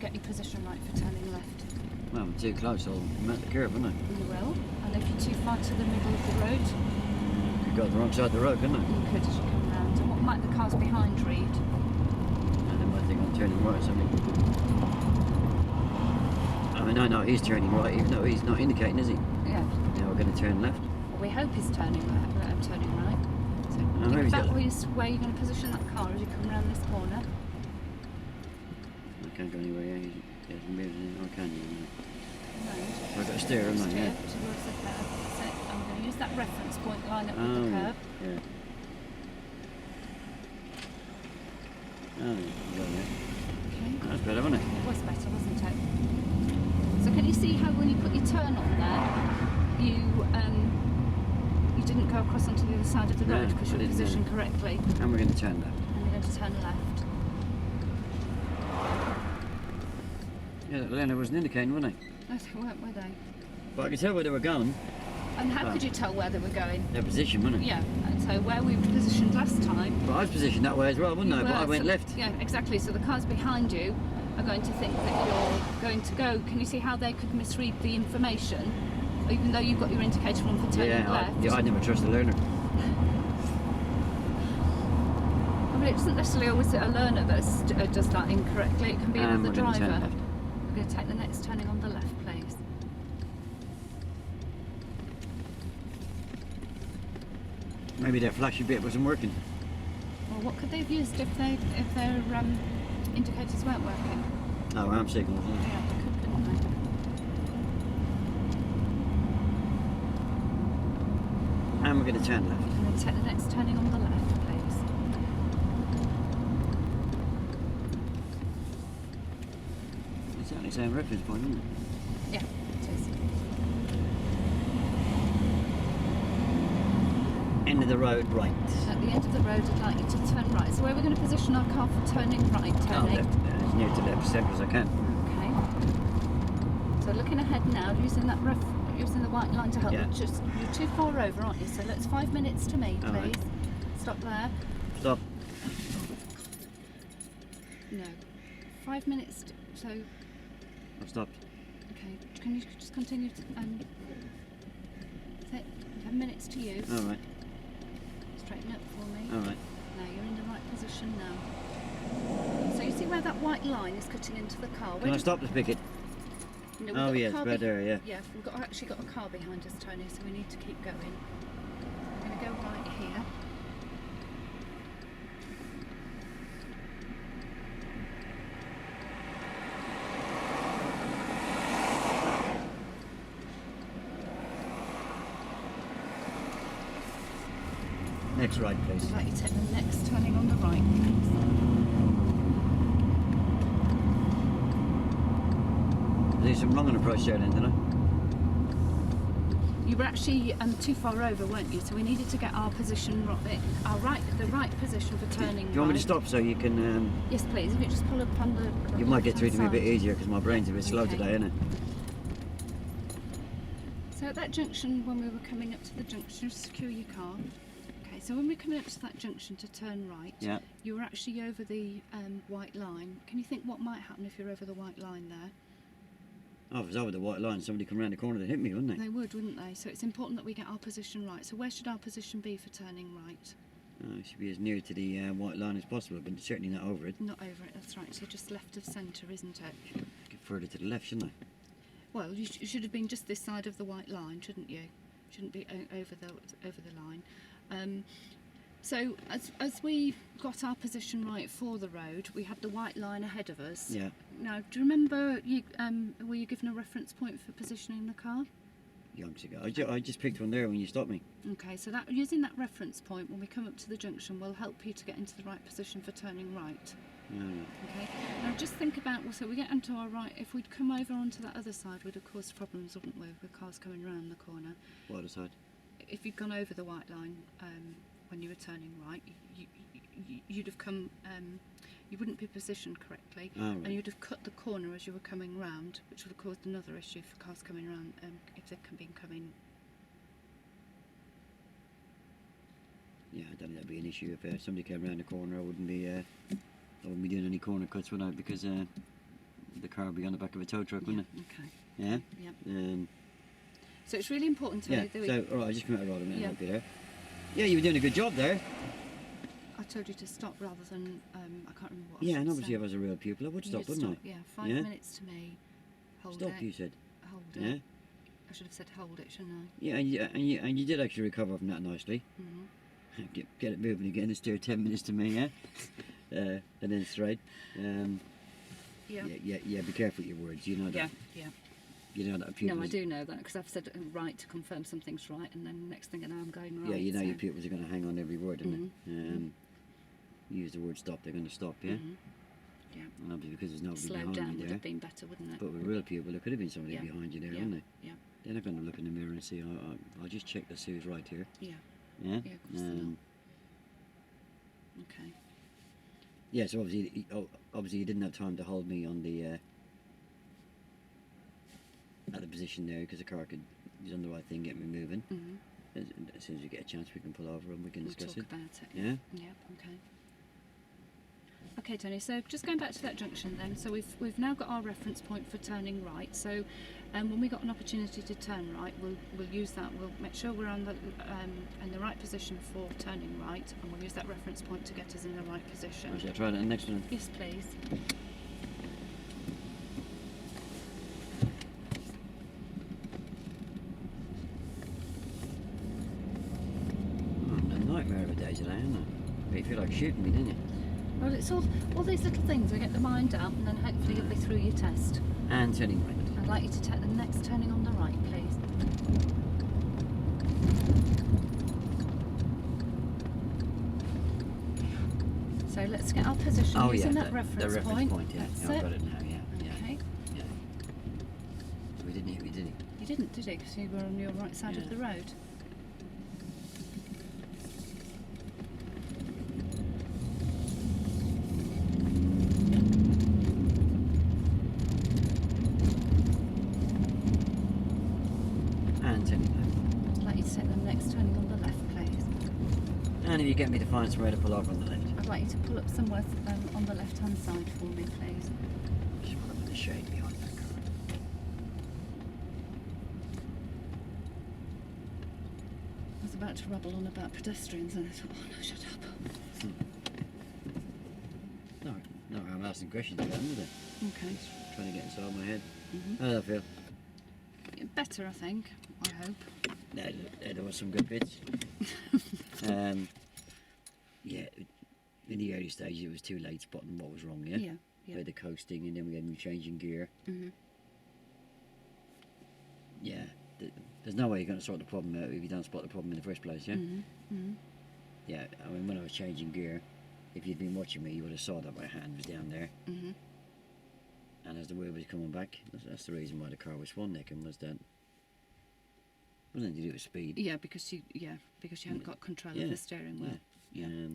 you get your position right for turning left. Well, I'm too close, I'll mount the curve, won't I? You will. And if you're too far to the middle of the road, Could go the wrong side of the road, couldn't I? you could as you come round. And what might the cars behind read? And they might think I'm turning right or something. I mean, I know he's turning right, even though he's not indicating, is he? Yeah. Now we're going to turn left. Well, we hope he's turning left, turning right. So maybe think he's about got- where you're going to position that car as you come around this corner. I can't go anywhere, yeah. He's moving in. I can, you know. No. I've got to steer, haven't I? Steer Yeah. towards the curb. That's it. I'm going to use that reference point line up with Oh, the curb. yeah. Oh, you go there. Okay. That's better, wasn't it? It was better, wasn't it? So can you see how when you put your turn on there, you didn't go across onto the other side of the No, road because I you were didn't, positioned no. correctly, And we're going to turn left. and you're going to turn left. Yeah, that Lena wasn't indicating, wasn't it? No, they weren't, were they? But I could tell where they were going. And how Well. could you tell where they were going? Their position, wasn't it? Yeah, and so where we were positioned last time. But I was positioned that way as well, wasn't you I? But were, I went so- left. Yeah, exactly. So the cars behind you are going to think that you're going to go. Can you see how they could misread the information? Even though you've got your indicator on for turning left. I never trust a learner. I mean, it isn't necessarily always a learner that does that incorrectly. It can be another we're going to turn driver. left. We're going to take the next turning on the left, please. Maybe their flashy bit wasn't working. Well, what could they have used if their indicators weren't working? Oh, arm signals. Yeah, they could, couldn't they? And we're going to turn left. And then take the next turning on the left, please. It's only saying reference point, isn't it? Yeah, it is. End of the road, right. At the end of the road, I'd like you to turn right. So where we're going to position our car for turning right, Oh, turning. left. As near to left centre as I can. Okay. So looking ahead now, using that using the white line to help. Yeah. You're too far over, aren't you? So let's 5 minutes to me, All right. please. Stop there. Stop. No. 5 minutes. So I've stopped. okay. Can you just continue to 10 minutes to you. All right. Straighten up for me. All right. Now you're in the right position now. So you see where that white line is cutting into the car? Where Can I do- stop the spigot? No, we've Oh, got a yeah, it's car right there, yeah. Yeah, we've actually got a car behind us, Tony, so we need to keep going. I'm going to go right here. Next right, please. I'd like you to take the next turning on the right, please. There's some wrong on approach there then, didn't I? You were actually too far over, weren't you? So we needed to get our position the right position for turning Do you want me to right. stop so you can... Yes, please. If you just pull up on the you might get through to me a bit left-hand easier because my brain's a bit slow Okay. today, isn't it? side. So at that junction, when we were coming up to the junction, just secure your car. Okay, so when we're coming up to that junction to turn right, Yeah. you were actually over the white line. Can you think what might happen if you're over the white line there? Oh, if it was over the white line, somebody come round the corner, they'd hit me, wouldn't they? They would, wouldn't they? So it's important that we get our position right. So where should our position be for turning right? It should be as near to the white line as possible, but certainly not over it. Not over it, that's right. So just left of centre, isn't it? Get further to the left, shouldn't I? Well, you should have been just this side of the white line, shouldn't you? Shouldn't be over the line. So as we got our position right for the road, we had the white line ahead of us. Yeah. Now, do you remember were you given a reference point for positioning the car? Yonks ago. I just picked one there when you stopped me. Okay, so that using that reference point when we come up to the junction will help you to get into the right position for turning right. Alright. Okay. Now just think about, so we get onto our right, if we'd come over onto that other side, we'd have caused problems, wouldn't we, with cars coming round the corner. What other side? If you'd gone over the white line when you were turning right, you'd have come, you wouldn't be positioned correctly, Oh, right. and you'd have cut the corner as you were coming round, which would have caused another issue for cars coming round if they'd been coming. Yeah, I don't think that'd be an issue if somebody came around the corner. I wouldn't be doing any corner cuts, would I? Because the car would be on the back of a tow truck, Yeah. wouldn't Okay. it? Yeah. Yeah. So it's really important to Yeah. me that So, all right, I just come out of the road a minute. Yeah. Help you there. Yeah, you were doing a good job there. I told you to stop rather than I can't remember what. I Yeah, should and obviously, say. if I was a real pupil, I would You stop, did wouldn't stop, yeah, 5 Yeah. minutes to me. I? Hold Stop, it. you said. Hold Yeah. it. I should have said hold it, shouldn't I? Yeah, and you did actually recover from that nicely. Mm-hmm. Get it moving again. It's still 10 minutes to me, yeah. And then straight. Yeah. Yeah. Be careful with your words. You know that. Yeah. Yeah. You know that pupils. No, I do know that because I've said right to confirm something's right, and then next thing I know, I'm going right. Yeah, you know so. your pupils are going to hang on every word, and Mhm. use the word stop, they're going to stop, yeah. Mhm. Yeah. And obviously because there's nobody Slow behind down you would there. have been better, wouldn't it? But with real pupil, there could have been somebody Yeah. behind you there, Yeah. wouldn't they? Yeah. They're not going to look in the mirror and say, I'll just check to see who's right here. Yeah. Yeah. Yeah, of course they're not. Okay. Yeah. So obviously you didn't have time to hold me on the at the position there because the car could was on the right thing, get me moving. Mhm. As soon as we get a chance, we can pull over and we can We'll discuss talk it. about it. Yeah. Yeah. Okay. Okay, Tony. So just going back to that junction then. So we've now got our reference point for turning right. So when we got an opportunity to turn right, we'll use that. We'll make sure we're on the in the right position for turning right, and we'll use that reference point to get us in the right position. Shall I try that next one? Yes, please. A nightmare of a day today, isn't it? But you feel like shooting me, didn't you? Well, it's all these little things. We get the mind out, and then hopefully you'll be through your test. And turning right. I'd like you to take the next turning on the right, please. So let's get our position Oh using yeah, that the reference reference point. Yeah, That's yeah, I've it. got it now. Yeah. Okay. Yeah. We didn't hit me, did he? You didn't, did you? Because you were on your right side Yeah. of the road. And turning left. I'd like you to take the next turning on the left, please. And if you get me to find somewhere to pull over on the left. I'd like you to pull up somewhere on the left-hand side for me, please. Just pull up in the shade behind that car. I was about to rabble on about pedestrians, and I thought, oh no, shut up. No, I'm asking questions again, is it? Okay. Trying to get inside my head. Mhm. How does that feel? Better, I think. I hope. There was some good bits. Yeah, in the early stages it was too late spotting what was wrong, yeah? Yeah. We Yeah. had the coasting and then we had me changing gear. Mhm. Yeah, there's no way you're going to sort the problem out if you don't spot the problem in the first place, yeah? Mhm. Mhm. Yeah, I mean, when I was changing gear, if you'd been watching me, you would have saw that my hand was down there. Mhm. And as the wheel was coming back, that's the reason why the car was swan necking, was that wasn't to do with speed. Yeah, because you hadn't got control of Yeah, the steering wheel. Yeah.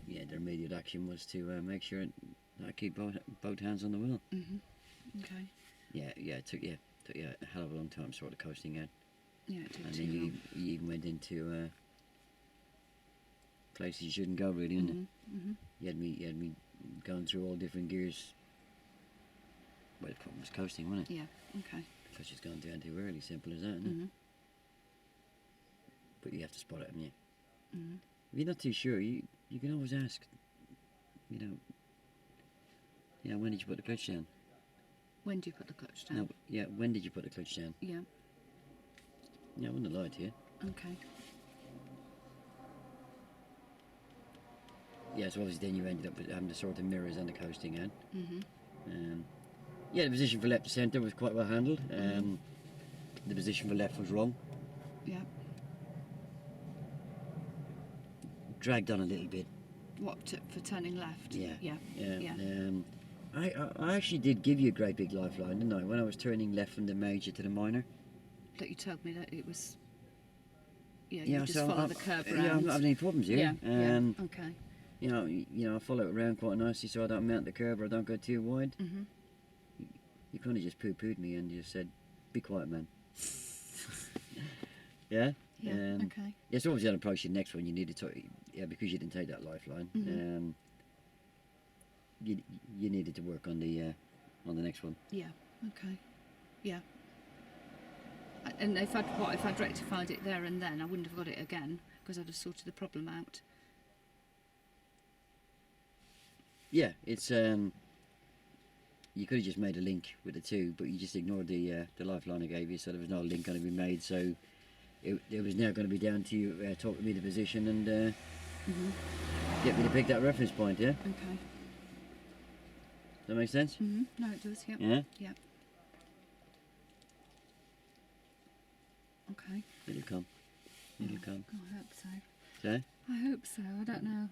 Yeah, the immediate action was to make sure that I keep both hands on the wheel. Mhm. Okay. Yeah, it took you a hell of a long time to sort the coasting out. Yeah, it took And too then long. you even went into places you shouldn't go, really, didn't you? Mhm. You had me going through all different gears. Well, the problem was coasting, wasn't it? Yeah. Okay. Because it's gone down too early, simple as that, isn't it? Mhm. But you have to spot it, haven't you? Mhm. If you're not too sure, you can always ask. You know, when did you put the clutch down? When do you put the clutch down? No, yeah, when did you put the clutch down? Yeah. Yeah, I wouldn't have lied to you. Okay. Yeah, so obviously then you ended up having to sort the mirrors and the coasting out. Mhm. Yeah, the position for left to centre was quite well handled. The position for left was wrong. Yeah. Dragged on a little bit. For turning left? Yeah. Yeah. Yeah. Yeah. I actually did give you a great big lifeline, didn't I? When I was turning left from the major to the minor. That you told me that it was. Yeah. Yeah, You just so follow the curb round. yeah, I'm not having any problems here. Yeah. Yeah. Okay. You know, I follow it around quite nicely so I don't mount the curb or I don't go too wide. Mhm. You kind of just poo-pooed me and just said, "Be quiet, man." Yeah. Yeah. Okay. Yeah, so obviously on approaching the next one, you needed to, yeah, because you didn't take that lifeline. Mhm. You needed to work on the on the next one. Yeah. Okay. Yeah. And if I'd rectified it there and then, I wouldn't have got it again because I'd have sorted the problem out. Yeah, it's you could have just made a link with the two, but you just ignored the lifeline I gave you, so there was no link going to be made. So it was now going to be down to you talking me the position and get me to pick that reference point. Yeah, Okay. does that make sense? No, it does. Yep. Yeah. Yep. Okay. It'll come. It'll come. Oh, I hope so. So I hope so. I don't know.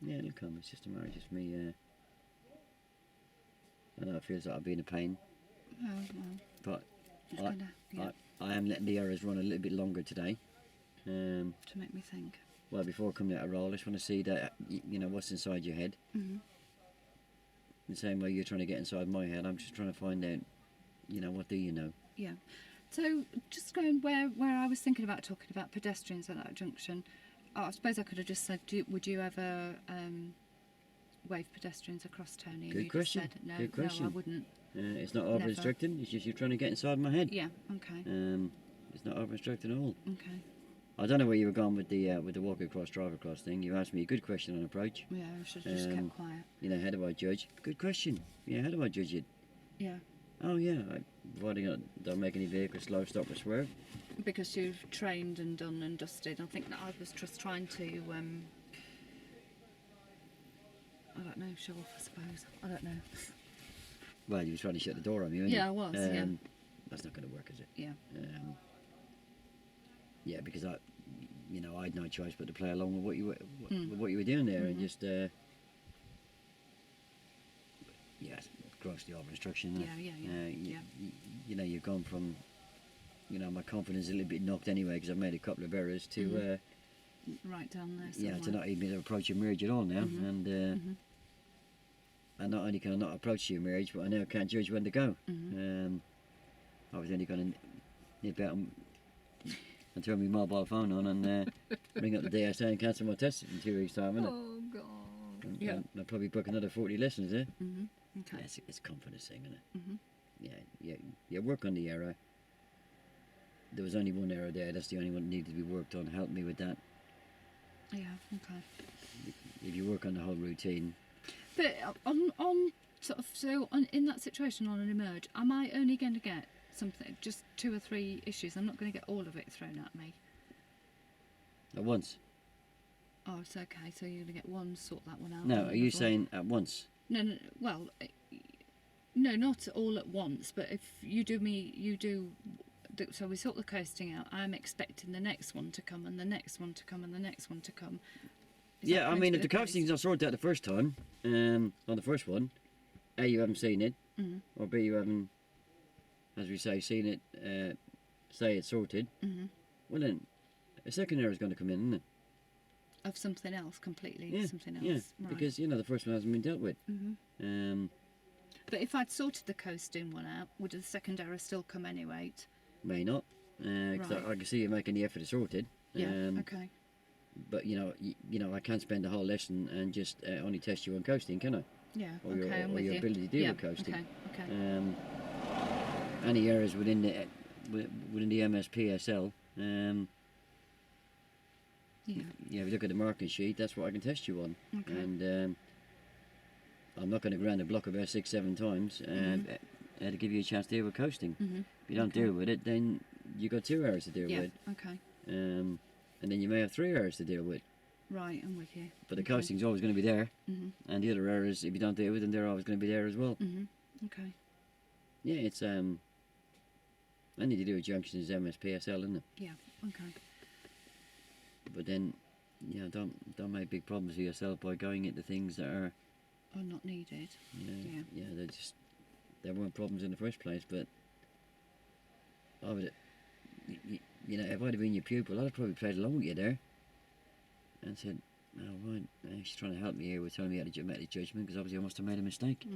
yeah, it'll come. It's just a matter of just me. I know it feels like I've been a pain, Oh, well. but It's I- gonna, yeah, I am letting the errors run a little bit longer today. to make me think. Well, before coming out of roll, I just want to see that you know what's inside your head. Mhm. The same way you're trying to get inside my head, I'm just trying to find out, you know, what do you know? Yeah. So just going where I was thinking about talking about pedestrians at that junction, I suppose I could have just said, would you ever wave pedestrians across, Tony? And Good you question. Just said, no, Good no, I question. wouldn't. It's not over instructing. It's just you're trying to get inside my head. Yeah. Okay. It's not over instructing at all. Okay. I don't know where you were going with the walk across, drive across thing. You asked me a good question on approach. Yeah, I should have just kept quiet. You know, how do I judge? Good question. Yeah, how do I judge it? Yeah. Oh yeah, providing I don't make any vehicles slow, stop or swerve. Because you've trained and done and dusted. I think that I was just trying to, I don't know, show off, I suppose. I don't know. Well, you were trying to shut the door on me, weren't Yeah, you? I was, yeah. That's not going to work, is it? Yeah. Yeah, because I had no choice but to play along with what you were doing there, and just grossly over instruction. Yeah. You know, you've gone from, you know, my confidence is a little bit knocked anyway because I've made a couple of errors to Right down there. yeah, to somewhere. not even approach your marriage at all now, and not only can I not approach your marriage, but I now can't judge when to go. I was only going to nip out and turn my mobile phone on and ring up the DSA and cancel my test in 2 weeks' time, innit? Oh, God. And, Yeah. and I'll probably book another 40 lessons there. Okay. Yeah, it's a confidence thing, isn't it? Yeah, work on the error. There was only one error there, that's the only one that needed to be worked on. Help me with that. Yeah, okay. If you work on the whole routine, But in that situation on an emerge, am I only going to get something, just 2 or 3 issues? I'm not going to get all of it thrown at me. at once. Oh, it's okay. So you're going to get one, sort that one out. No, then are you another one. saying at once? No. Well, no, not all at once. But if you do. So we sort the coasting out. I'm expecting the next one to come, and the next one to come, and the next one to come. Is that Yeah, I going to mean, be if the case? coasting's not sorted out the first time, on the first one, A, you haven't seen it, or B, you haven't, as we say, seen it, say it's sorted, well then, a second error is going to come in, isn't it? Of something else completely. Yeah, Something else. yeah, Right. because, you know, the first one hasn't been dealt with. But if I'd sorted the coasting one out, would the second error still come anyway? May not, because Right. I can see you making the effort to sort it. Yeah. Okay. But, you know, I can't spend the whole lesson and just only test you on coasting, can I? Yeah. Or Okay. your, I'm or with your you. ability to deal Yeah. with coasting. Okay. Any errors within the MSPSL, Yeah. if you look at the marking sheet, that's what I can test you on. Okay. And I'm not going to go around the block about 6-7 times to give you a chance to deal with coasting. If you don't Okay. deal with it, then you got 2 errors to deal Yeah. with, Okay. and then you may have 3 errors to deal with. Right. I'm with you. But the Okay. coasting's always going to be there, and the other errors, if you don't deal with them, they're always going to be there as well. Okay. Yeah, it's I need to do a junction as MSPSL, isn't it? Yeah. Okay. But then, don't make big problems for yourself by going into things that are, Or not needed. Yeah. there weren't problems in the first place. But I would, if I'd have been your pupil, I'd have probably played along with you there, and said, "Oh right, she's trying to help me here with telling me how to make the judgment because obviously I must have made a mistake."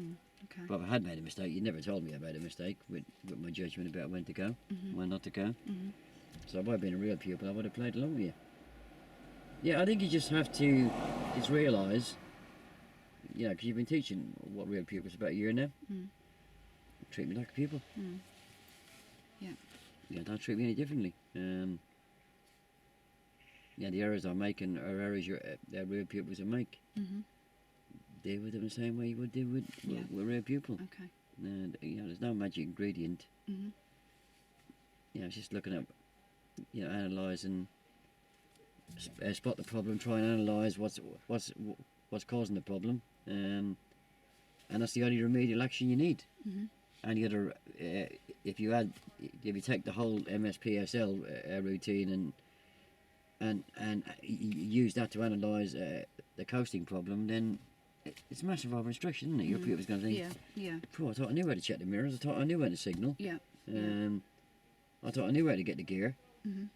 Okay. But if I had made a mistake, you never told me I made a mistake with my judgment about when to go, when not to go. So if I'd been a real pupil, I would have played along with you. Yeah, I think you just have to realise you know, because you've been teaching what real pupils about a year now. Mm. Treat me like a pupil. Mm. Yeah. Yeah, don't treat me any differently. Yeah, the errors I'm making are errors real pupils will make. Mhm. Deal with them the same way you would deal with Yeah. with a real pupil. Okay. And you know, there's no magic ingredient. Mhm. You know, it's just looking at, you know, analysing, spot the problem, try and analyse what's causing the problem, and that's the only remedial action you need. Mhm. And you got to, if you take the whole MSPSL routine and use that to analyse the coasting problem, then it's a massive overinstruction, isn't it? Your pupil's going to think, Yeah. Yeah. "Phew, I thought I knew where to check the mirrors. I thought I knew where to signal. Yeah. I thought I knew where to get the gear." Mhm.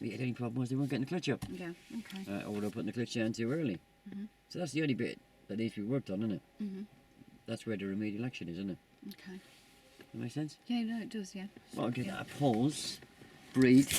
The only problem was they weren't getting the clutch up, Yeah. Okay. or they were putting the clutch down too early. Mhm. So that's the only bit that needs to be worked on, isn't it? Mhm. That's where the remedial action is, isn't it? Okay. That make sense? Yeah. No, it does. Yeah. Well, I'll give Yeah. that a pause, breathe,